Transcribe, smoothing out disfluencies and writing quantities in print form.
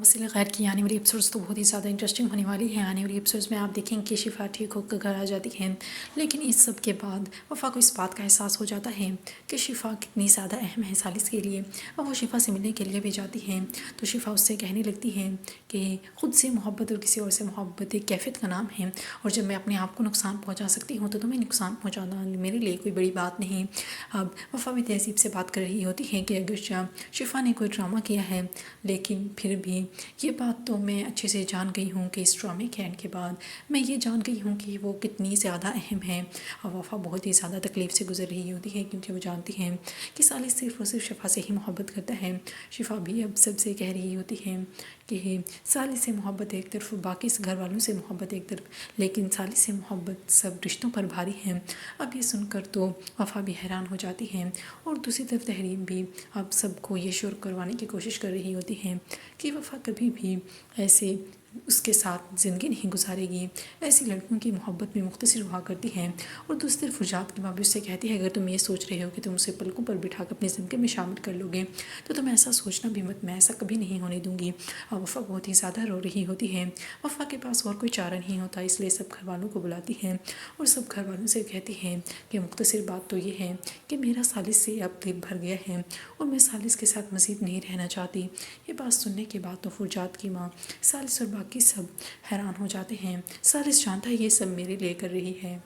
وسیل غیر کی آنے والی ایپیسوڈس تو بہت ہی زیادہ انٹرسٹنگ ہونے والی ہیں۔ آنے والی ایپیسوڈس میں آپ دیکھیں کہ شفا ٹھیک ہو کر گھر آ جاتی ہیں، لیکن اس سب کے بعد وفا کو اس بات کا احساس ہو جاتا ہے کہ شفا کتنی زیادہ اہم ہے سالس کے لیے، اور وہ شفا سے ملنے کے لیے بھی جاتی ہیں تو شفا اس سے کہنے لگتی ہے کہ خود سے محبت اور کسی اور سے محبت ایک کیفیت کا نام ہے، اور جب میں اپنے آپ کو نقصان پہنچا سکتی ہوں تو تمہیں نقصان پہنچانا میرے لیے کوئی بڑی بات نہیں۔ اب وفا بھی تہذیب سے بات کر رہی ہوتی ہے کہ اگر شفا نے کوئی ڈرامہ کیا ہے، لیکن پھر بھی یہ بات تو میں اچھے سے جان گئی ہوں کہ اس ڈرامے کے اینڈ کے بعد میں یہ جان گئی ہوں کہ وہ کتنی زیادہ اہم ہے۔ اور وفا بہت ہی زیادہ تکلیف سے گزر رہی ہوتی ہے کیونکہ وہ جانتی ہے کہ سالس صرف اور صرف شفا سے ہی محبت کرتا ہے۔ شفا بھی اب سب سے کہہ رہی ہوتی ہے کہ سالس سے محبت ایک طرف، باقی گھر والوں سے محبت ایک طرف، لیکن سالس سے محبت سب رشتوں پر بھاری ہے۔ اب یہ سن کر تو وفا بھی حیران ہو جاتی ہے، اور دوسری طرف تحریم بھی اب سب کو یہ شور کروانے کی کوشش کر رہی ہوتی ہے کہ وفا کبھی بھی ایسے اس کے ساتھ زندگی نہیں گزارے گی، ایسی لڑکیوں کی محبت میں مختصر ہوا کرتی ہے۔ اور دوسری طرف رجات کی ماں بھی اس سے کہتی ہے اگر تم یہ سوچ رہے ہو کہ تم اسے پلکوں پر بٹھا کر اپنی زندگی میں شامل کر لو گے تو تم ایسا سوچنا بھی مت، میں ایسا کبھی نہیں ہونے دوں گی۔ اور وفا بہت ہی زیادہ رو رہی ہوتی ہے، وفا کے پاس اور کوئی چارہ نہیں ہوتا، اس لیے سب گھر والوں کو بلاتی ہے اور سب گھر والوں سے کہتی ہے کہ مختصر بات تو یہ ہے کہ میرا سالس سے اب دل بھر گیا ہے اور میں سالس کے ساتھ مزید نہیں رہنا چاہتی۔ یہ بات سننے کے بعد تو فرجات کی ماں، سالس اور باقی سب حیران ہو جاتے ہیں۔ سالس جانتا ہے یہ سب میرے لیے کر رہی ہے،